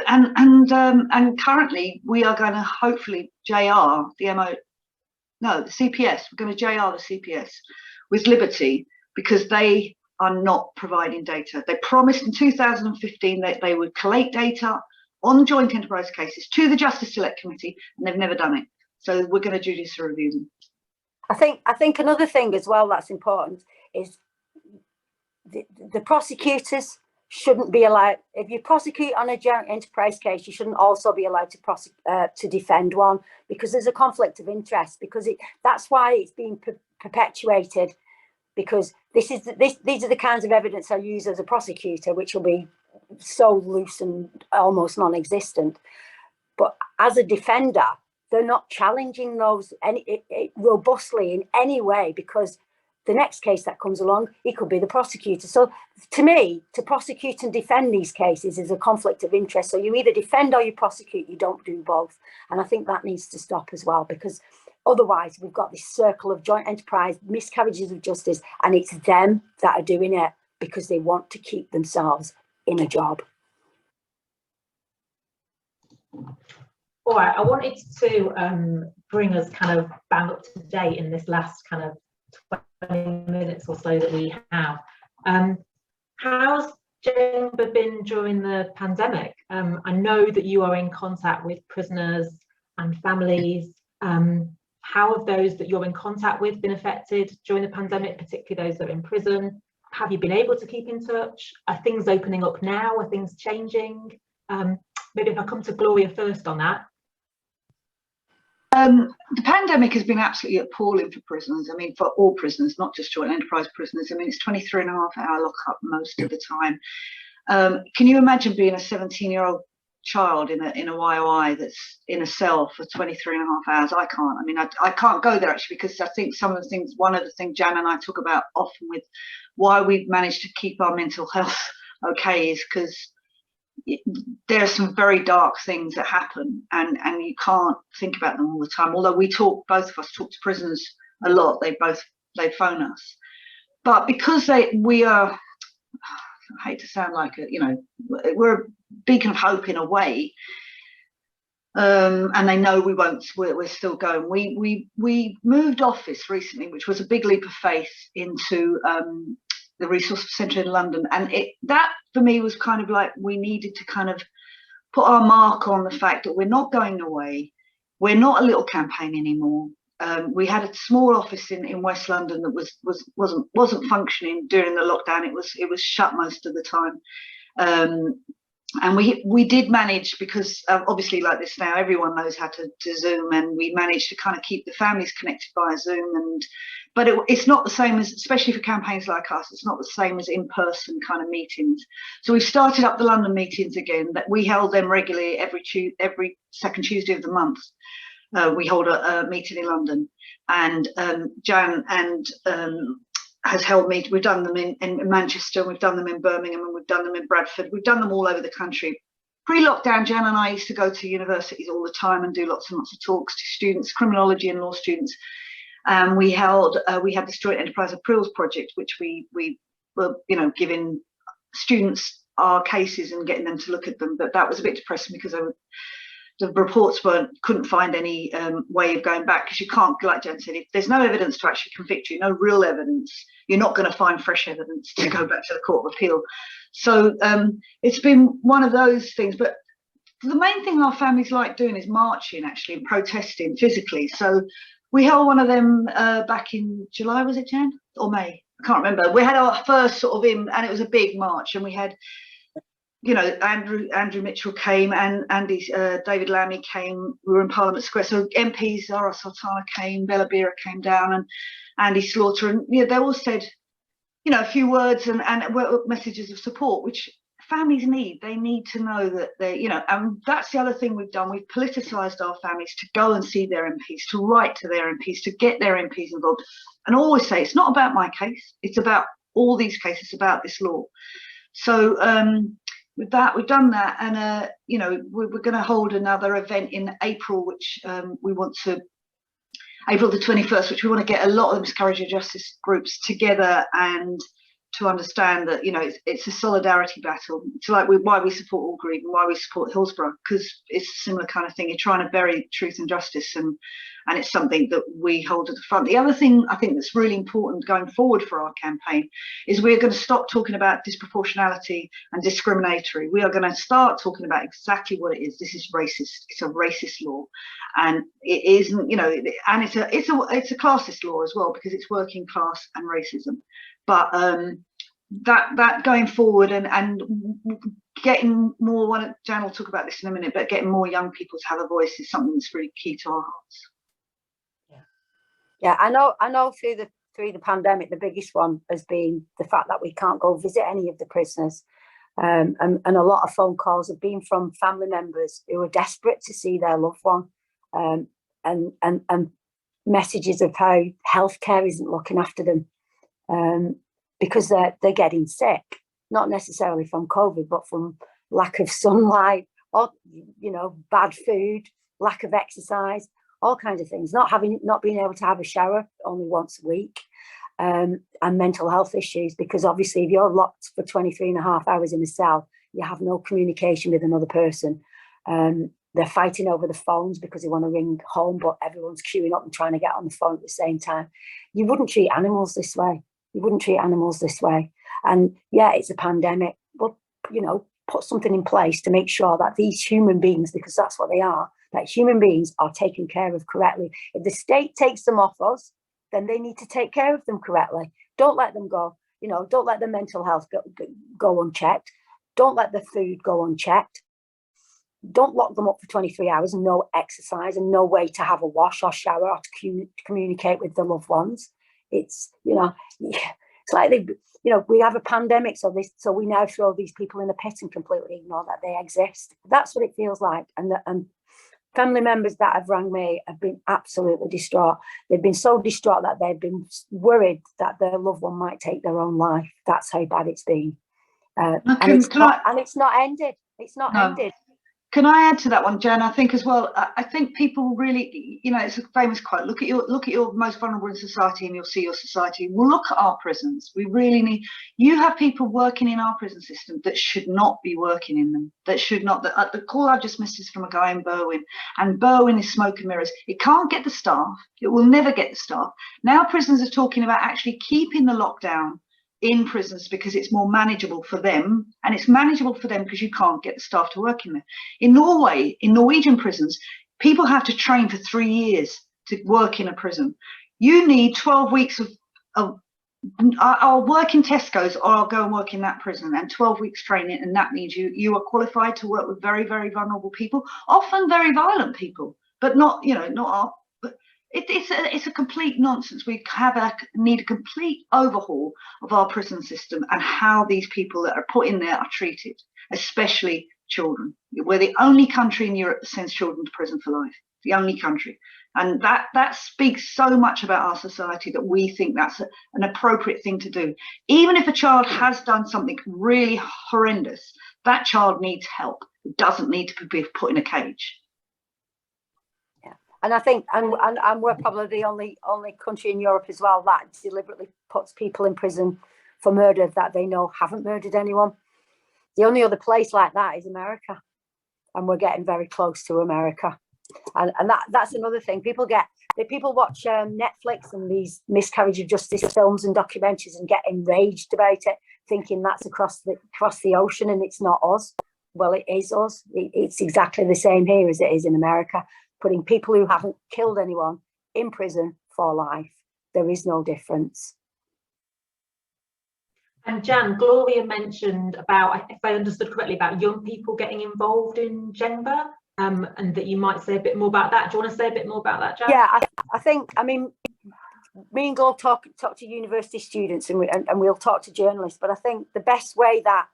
and currently we are going to hopefully JR the CPS. We're going to JR the CPS with Liberty, because they are not providing data. They promised in 2015 that they would collate data on joint enterprise cases to the Justice Select Committee, and they've never done it. So we're going to judicially review them. I think another thing as well that's important is the prosecutors shouldn't be allowed. If you prosecute on a joint enterprise case, you shouldn't also be allowed to defend one, because there's a conflict of interest. Because that's why it's being perpetuated. Because these are the kinds of evidence I use as a prosecutor, which will be so loose and almost non-existent. But as a defender, they're not challenging those robustly in any way, because the next case that comes along, it could be the prosecutor. So to me, to prosecute and defend these cases is a conflict of interest. So you either defend or you prosecute, you don't do both. And I think that needs to stop as well, because otherwise we've got this circle of joint enterprise, miscarriages of justice, and it's them that are doing it because they want to keep themselves in a job. All right, I wanted to bring us kind of back up to date in this last kind of 20 minutes or so that we have. How's JENGbA been during the pandemic? I know that you are in contact with prisoners and families. How have those that you're in contact with been affected during the pandemic, particularly those that are in prison? Have you been able to keep in touch? Are things opening up now? Are things changing? Maybe if I come to Gloria first on that. The pandemic has been absolutely appalling for prisoners. I mean, for all prisoners, not just joint enterprise prisoners. I mean, it's 23.5-hour lockup most of the time. Can you imagine being a 17-year-old child in a YOI that's in a cell for 23.5 hours? I can't. I mean, I can't go there actually, because I think some of the things, one of the things Jan and I talk about often with why we've managed to keep our mental health okay is because there are some very dark things that happen, and you can't think about them all the time. Although both of us talk to prisoners a lot, they phone us. But because we are, I hate to sound like we're a beacon of hope in a way, and they know we're still going. We moved office recently, which was a big leap of faith, into the resource centre in London, and that for me was kind of like we needed to kind of put our mark on the fact that we're not going away. We're not a little campaign anymore. We had a small office in West London that wasn't functioning during the lockdown. It was shut most of the time, and we did manage, because obviously like this now everyone knows how to Zoom, and we managed to kind of keep the families connected via Zoom. But it's not the same as, especially for campaigns like us, it's not the same as in-person kind of meetings. So we've started up the London meetings again, that we held them regularly every second Tuesday of the month. We hold a meeting in London, and Jan and has held meetings. We've done them in Manchester, we've done them in Birmingham, and we've done them in Bradford. We've done them all over the country. Pre-lockdown, Jan and I used to go to universities all the time and do lots and lots of talks to students, criminology and law students. We had this joint enterprise approvals project, which we were giving students our cases and getting them to look at them. But that was a bit depressing, because the reports couldn't find any way of going back, because you can't, like Jen said, if there's no evidence to actually convict you, no real evidence, you're not going to find fresh evidence to go back to the Court of Appeal. So it's been one of those things. But the main thing our families like doing is marching, actually, and protesting physically. So we held one of them back in July, was it, Jan? Or May? I can't remember. We had our first sort of and it was a big march, and we had, Andrew Mitchell came, and David Lammy came. We were in Parliament Square. So MPs, Zara Sultana came, Bella Beera came down, and Andy Slaughter, and they all said, a few words and messages of support, which families need. They need to know that and that's the other thing we've done. We've politicised our families to go and see their MPs, to write to their MPs, to get their MPs involved. And I always say, it's not about my case, it's about all these cases, about this law. So with that, we've done that, and we're going to hold another event in April, which we want to, April the 21st, which we want to get a lot of the miscarriage of justice groups together, and to understand that it's a solidarity battle. It's like why we support Algreve and why we support Hillsborough, because it's a similar kind of thing. You're trying to bury truth and justice, and it's something that we hold at the front. The other thing I think that's really important going forward for our campaign is we're going to stop talking about disproportionality and discriminatory. We are going to start talking about exactly what it is. This is racist. It's a racist law, and it isn't, and it's a classist law as well, because it's working class and racism. But that going forward, and getting more, Jan will talk about this in a minute, but getting more young people to have a voice is something that's really key to our hearts. Yeah, I know through the pandemic, the biggest one has been the fact that we can't go visit any of the prisoners. And a lot of phone calls have been from family members who are desperate to see their loved one, and messages of how healthcare isn't looking after them, because they're getting sick, not necessarily from COVID, but from lack of sunlight, or bad food, lack of exercise, all kinds of things, not being able to have a shower only once a week, and mental health issues, because obviously if you're locked for 23.5 hours in a cell, you have no communication with another person. They're fighting over the phones because they want to ring home, but everyone's queuing up and trying to get on the phone at the same time. You wouldn't treat animals this way. You wouldn't treat animals this way. And yeah, it's a pandemic, but, you know, put something in place to make sure that these human beings, because that's what they are, that human beings are taken care of correctly. If the state takes them off us, then they need to take care of them correctly. Don't let them go, you know, don't let the mental health go unchecked. Don't let the food go unchecked. Don't lock them up for 23 hours and no exercise and no way to have a wash or shower or to communicate with the loved ones. It's, you know, it's like they, you know, we have a pandemic, so we now throw these people in a pit and completely ignore that they exist. That's what it feels like. And family members that have rang me have been absolutely distraught. They've been so distraught that they've been worried that their loved one might take their own life. That's how bad it's been. And it's not ended. It's not ended. Can I add to that one, Jen? I think as well, I think people really, you know, it's a famous quote, look at your most vulnerable in society and you'll see your society. Well, look at our prisons. We really need, you have people working in our prison system that should not be working in them, that should not, the call I just missed is from a guy in Berwyn, and Berwyn is smoke and mirrors. It can't get the staff. It will never get the staff. Now prisons are talking about actually keeping the lockdown in prisons because it's more manageable for them, and it's manageable for them because you can't get the staff to work in there. In Norway, in Norwegian prisons, people have to train for 3 years to work in a prison. You need 12 weeks of I'll work in Tesco's or I'll go and work in that prison, and 12 weeks training, and that means you are qualified to work with very, very vulnerable people, often very violent people, but not, you know, not our. It's a complete nonsense. We need a complete overhaul of our prison system and how these people that are put in there are treated, especially children. We're the only country in Europe that sends children to prison for life. The only country. And that speaks so much about our society that we think that's an appropriate thing to do. Even if a child has done something really horrendous, that child needs help. It doesn't need to be put in a cage. And I think, and we're probably the only country in Europe as well that deliberately puts people in prison for murder that they know haven't murdered anyone. The only other place like that is America, and we're getting very close to America. And that's another thing. People watch Netflix and these miscarriage of justice films and documentaries and get enraged about it, thinking that's across the ocean and it's not us. Well, it is us. It's exactly the same here as it is in America. Putting people who haven't killed anyone in prison for life. There is no difference. And Jan, Gloria mentioned about, if I understood correctly, about young people getting involved in JENGbA, and that you might say a bit more about that. Do you want to say a bit more about that, Jan? Yeah, I think, I mean, me and Glo talk to university students and we'll talk to journalists, but I think the best way that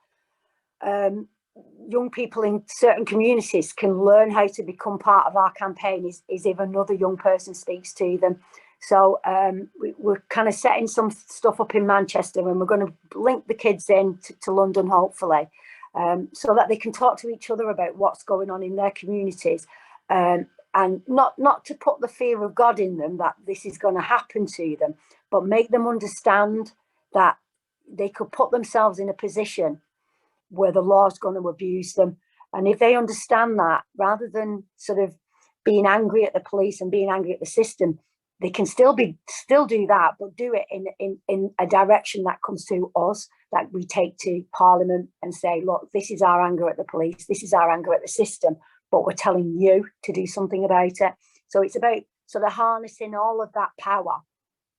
young people in certain communities can learn how to become part of our campaign is if another young person speaks to them. So we're kind of setting some stuff up in Manchester, and we're going to link the kids in to London, hopefully, so that they can talk to each other about what's going on in their communities, and not to put the fear of God in them that this is going to happen to them, but make them understand that they could put themselves in a position where the law's going to abuse them. And if they understand that, rather than sort of being angry at the police and being angry at the system, they can still do that, but do it in a direction that comes to us, that we take to Parliament and say, look, this is our anger at the police, this is our anger at the system, but we're telling you to do something about it. So it's about sort of harnessing all of that power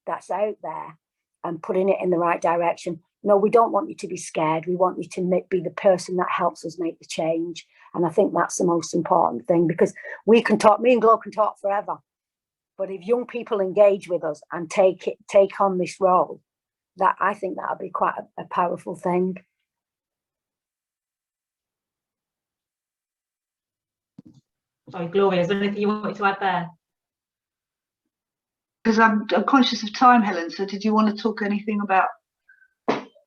that's out there and putting it in the right direction. No, we don't want you to be scared. We want you to be the person that helps us make the change. And I think that's the most important thing, because we can talk, me and Glo can talk forever. But if young people engage with us and take on this role, that I think that'll be quite a powerful thing. Sorry, Gloria, is there anything you wanted to add there? Because I'm conscious of time, Helen. So did you want to talk anything about?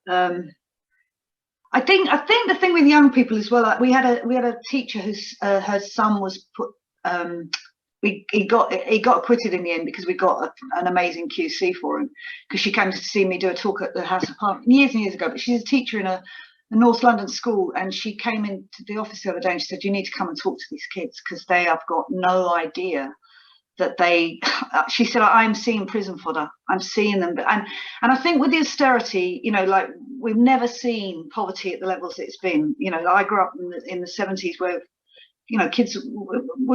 I think the thing with young people as well. Like we had a teacher whose her son was put. He got acquitted in the end because we got an amazing QC for him, because she came to see me do a talk at the House of Parliament years and years ago. But she's a teacher in a North London school, and she came into the office the other day and she said, you need to come and talk to these kids because they have got no idea that they, she said, I'm seeing prison fodder. I'm seeing them. And I think with the austerity, you know, like we've never seen poverty at the levels it's been. You know, I grew up in the 70s where, you know, kids,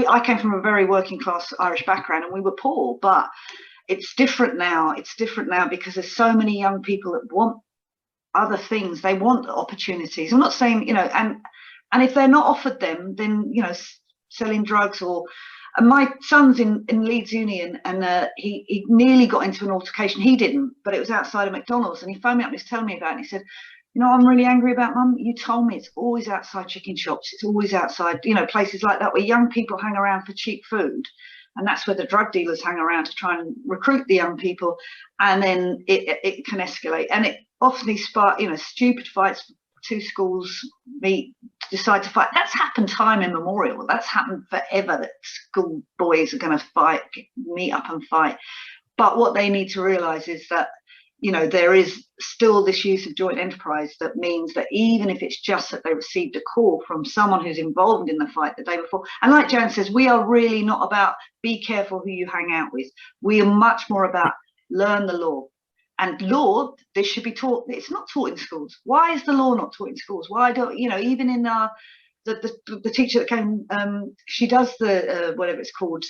I came from a very working class Irish background and we were poor, but it's different now. It's different now because there's so many young people that want other things. They want opportunities. I'm not saying, you know, and if they're not offered them, then, you know, selling drugs or, and my son's in Leeds Union, and he nearly got into an altercation. He didn't, but it was outside of McDonald's, and he phoned me up and he's telling me about it. And he said, you know, I'm really angry about, Mum. You told me it's always outside chicken shops. It's always outside, you know, places like that where young people hang around for cheap food. And that's where the drug dealers hang around to try and recruit the young people. And then it can escalate. And it often sparks, you know, stupid fights. Two schools meet, decide to fight. That's happened time immemorial. That's happened forever, that school boys are going to fight, meet up and fight. But what they need to realise is that, you know, there is still this use of joint enterprise that means that even if it's just that they received a call from someone who's involved in the fight the day before, and like Jan says, we are really not about be careful who you hang out with. We are much more about learn the law. And law, this should be taught. It's not taught in schools. Why is the law not taught in schools? Why don't, you know, even in the teacher that came, she does the whatever it's called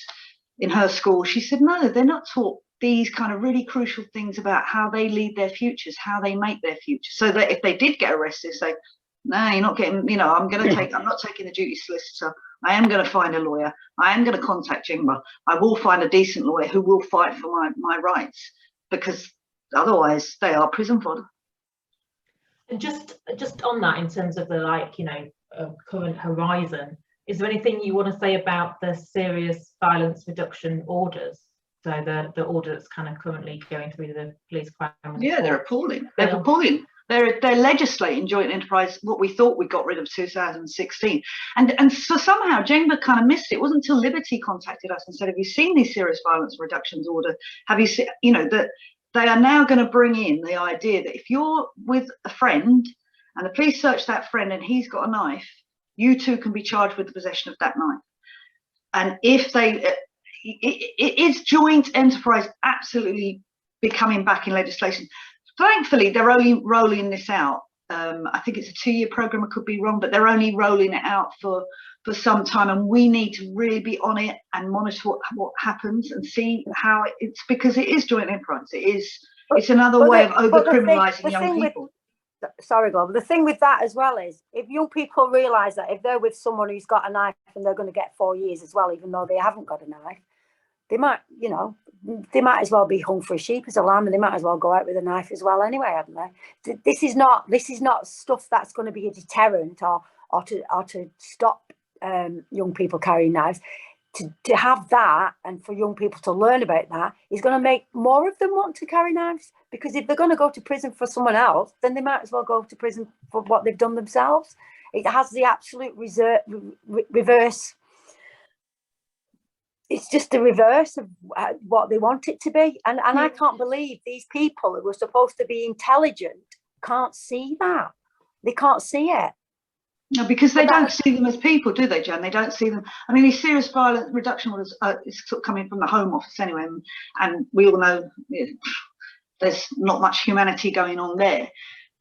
in her school. She said no, they're not taught these kind of really crucial things about how they lead their futures, how they make their futures. So that if they did get arrested, say, no, you're not getting. You know, I'm not taking the duty solicitor. I am going to find a lawyer. I am going to contact JENGbA. I will find a decent lawyer who will fight for my rights, because otherwise they are prison fodder. And just on that, in terms of the, like, you know, current horizon, is there anything you want to say about the serious violence reduction orders? So the order that's kind of currently going through the police crime. Yeah, they're appalling. They're appalling. They're legislating joint enterprise, what we thought we got rid of 2016. And so somehow JENGbA kind of missed it. It wasn't until Liberty contacted us and said, have you seen these serious violence reductions order? Have you seen, you know, that they are now going to bring in the idea that if you're with a friend and the police search that friend and he's got a knife, you too can be charged with the possession of that knife. And if they, it is joint enterprise absolutely becoming back in legislation. Thankfully, they're only rolling this out. I think it's a 2-year program. I could be wrong, but they're only rolling it out for some time, and we need to really be on it and monitor what happens and see how it's, because it is joint enterprise. It's another way of over-criminalising young people. Sorry, Gloria, the thing with that as well is, if young people realise that if they're with someone who's got a knife and they're going to get 4 years as well, even though they haven't got a knife, they might, you know, they might as well be hung for a sheep as a lamb, and they might as well go out with a knife as well anyway, haven't they? This is not stuff that's going to be a deterrent or to stop young people carrying knives. To have that, and for young people to learn about that, is going to make more of them want to carry knives, because if they're going to go to prison for someone else, then they might as well go to prison for what they've done themselves. It has the absolute reverse. It's just the reverse of what they want it to be. And I can't believe these people who were supposed to be intelligent can't see that. They can't see it. No, because they don't see them as people, do they, Jan? They don't see them. I mean, these serious violence reduction orders is sort of coming from the Home Office anyway, and we all know, you know, there's not much humanity going on there.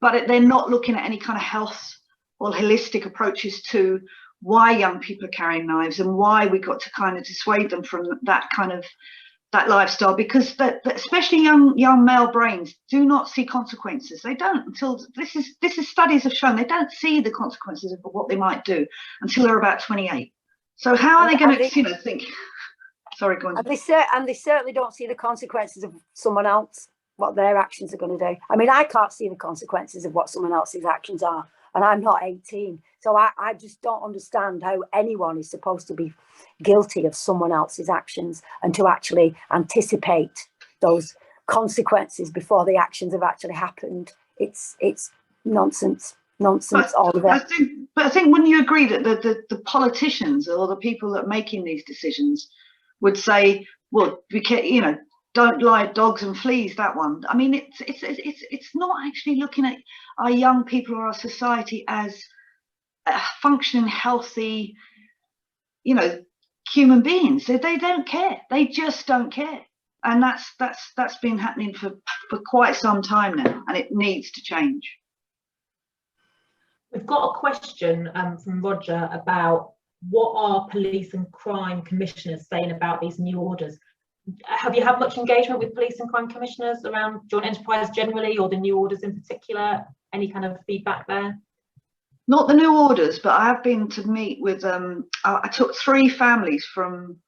But they're not looking at any kind of health or holistic approaches to why young people are carrying knives and why we got to kind of dissuade them from that kind of lifestyle, because that especially young male brains do not see consequences. They don't until this is studies have shown they don't see the consequences of what they might do until they're about 28. So how are they going to, you know, think? Sorry, go on. And they certainly don't see the consequences of someone else, what their actions are going to do. I mean, I can't see the consequences of what someone else's actions are, and I'm not 18. So I just don't understand how anyone is supposed to be guilty of someone else's actions and to actually anticipate those consequences before the actions have actually happened. It's nonsense, all of it. I think when you agree that the politicians or the people that are making these decisions would say, well, we can't, you know, don't lie, dogs and fleas, that one. I mean, it's not actually looking at our young people or our society as functioning, healthy, you know, human beings. They don't care. They just don't care. And that's been happening for quite some time now, and it needs to change. We've got a question from Roger about what are police and crime commissioners saying about these new orders. Have you had much engagement with police and crime commissioners around joint enterprise generally, or the new orders in particular? Any kind of feedback there? Not the new orders, but I have been to meet with, I took 3 families from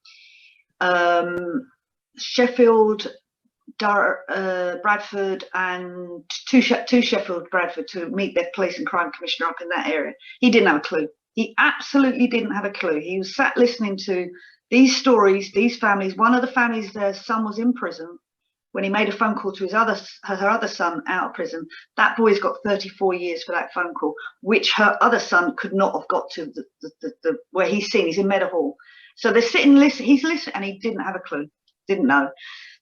Sheffield, Bradford, and two Sheffield, Bradford, to meet their police and crime commissioner up in that area. He didn't have a clue. He absolutely didn't have a clue. He was sat listening to these stories, these families. One of the families, their son was in prison. When he made a phone call to her other son out of prison, that boy's got 34 years for that phone call, which her other son could not have got to the where he's seen. He's in Meadowhall. So they're sitting, listening. He's listening, and he didn't have a clue, didn't know.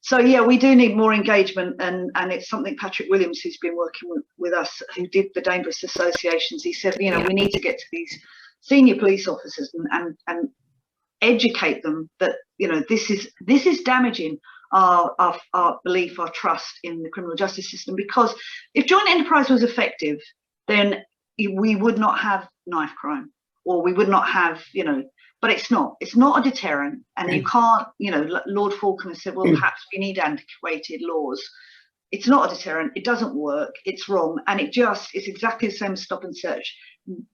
So yeah, we do need more engagement, and it's something Patrick Williams, who's been working with us, who did the dangerous associations. He said, you know, we need to get to these senior police officers and educate them that, you know, this is damaging our belief, our trust in the criminal justice system. Because if joint enterprise was effective, then we would not have knife crime, or we would not have, you know, but it's not a deterrent. And you can't, you know, Lord Falconer said, well, perhaps we need antiquated laws. It's not a deterrent. It doesn't work. It's wrong. And it's exactly the same as stop and search.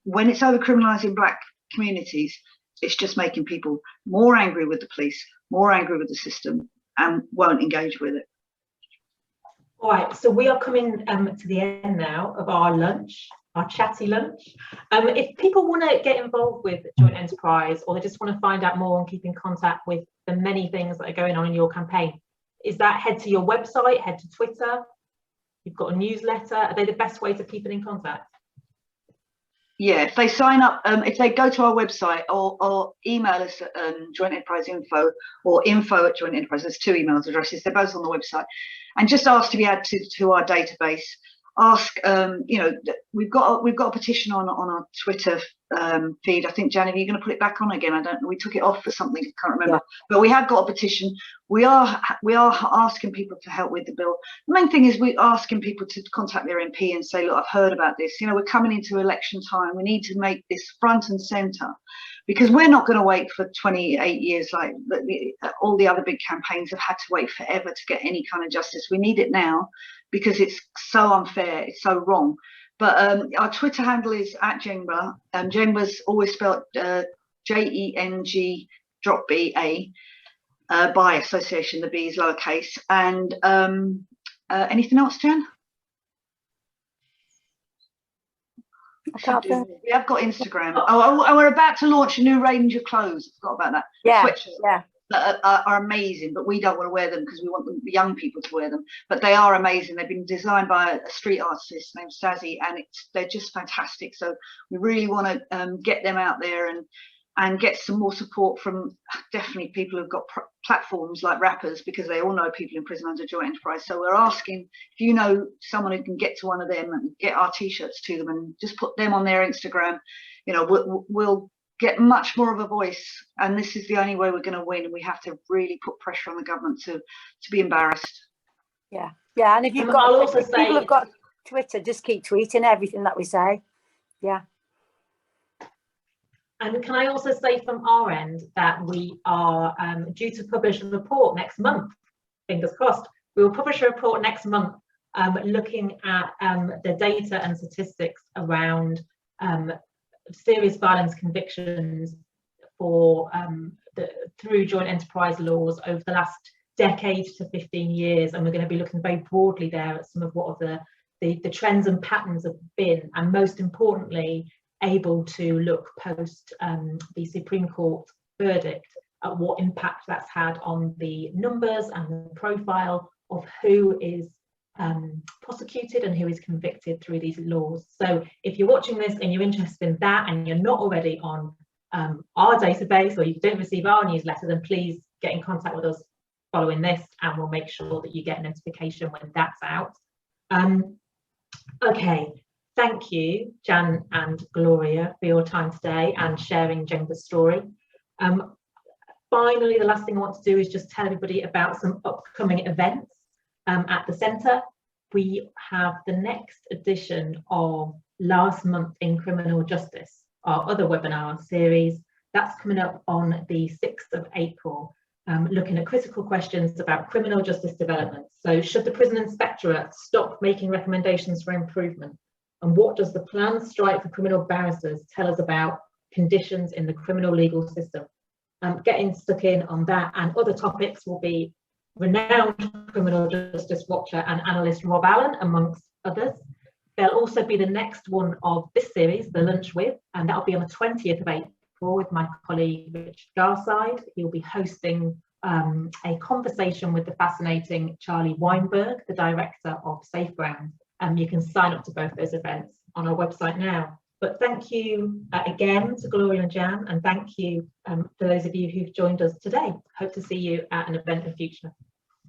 When it's over criminalising black communities, it's just making people more angry with the police, more angry with the system, and won't engage with it. All right, so we are coming to the end now of our lunch, our chatty lunch. If people want to get involved with joint enterprise, or they just want to find out more and keep in contact with the many things that are going on in your campaign, is that head to your website, head to Twitter? You've got a newsletter. Are they the best way to keep in contact? Yeah, if they sign up, if they go to our website or email us at Joint Enterprise Info or info@Joint Enterprise, there's 2 email addresses, they're both on the website, and just ask to be added to our database. Ask, you know, we've got a petition on our Twitter feed. I think, Janet, are you going to put it back on again? I don't know. We took it off for something, I can't remember. Yeah. But we have got a petition. We are asking people to help with the bill. The main thing is we're asking people to contact their MP and say, look, I've heard about this. You know, we're coming into election time. We need to make this front and centre, because we're not going to wait for 28 years like all the other big campaigns have had to wait forever to get any kind of justice. We need it now, because it's so unfair, it's so wrong. But our Twitter handle is @JENGbA. JENGbA's always spelled JENG BA, by association, the B is lowercase. And anything else, Jen? We have got Instagram. Oh, we're about to launch a new range of clothes. I forgot about that. Yeah, Sweatshirts. Yeah. That are amazing, but we don't want to wear them because we want the young people to wear them. But they are amazing. They've been designed by a street artist named Stazzy, and they're just fantastic. So we really want to get them out there and get some more support from definitely people who've got platforms like rappers, because they all know people in prison under joint enterprise. So we're asking if you know someone who can get to one of them and get our t-shirts to them and just put them on their Instagram. You know, we'll get much more of a voice, and this is the only way we're going to win, and we have to really put pressure on the government to be embarrassed. Yeah, and if you've got people have got Twitter, just keep tweeting everything that we say. Yeah. And can I also say from our end that we are due to publish a report next month, fingers crossed. We will publish a report next month looking at the data and statistics around serious violence convictions for through joint enterprise laws over the last decade to 15 years, and we're going to be looking very broadly there at some of what the trends and patterns have been, and most importantly able to look post the Supreme Court verdict at what impact that's had on the numbers and the profile of who is prosecuted and who is convicted through these laws. So if you're watching this and you're interested in that and you're not already on our database, or you don't receive our newsletter, then please get in contact with us following this, and we'll make sure that you get a notification when that's out. Okay, thank you, Jan and Gloria, for your time today and sharing JENGbA's story. Finally, the last thing I want to do is just tell everybody about some upcoming events at the centre. We have the next edition of Last Month in Criminal Justice, our other webinar series. That's coming up on the 6th of April, looking at critical questions about criminal justice development. So should the Prison Inspectorate stop making recommendations for improvement? And what does the planned strike for criminal barristers tell us about conditions in the criminal legal system? Getting stuck in on that and other topics will be renowned criminal justice watcher and analyst Rob Allen, amongst others. There'll also be the next one of this series, The Lunch With, and that'll be on the 20th of April with my colleague Richard Garside. He'll be hosting a conversation with the fascinating Charlie Weinberg, the director of Safe Ground. You can sign up to both those events on our website now. But thank you again to Gloria and Jan, and thank you for those of you who've joined us today. Hope to see you at an event in the future.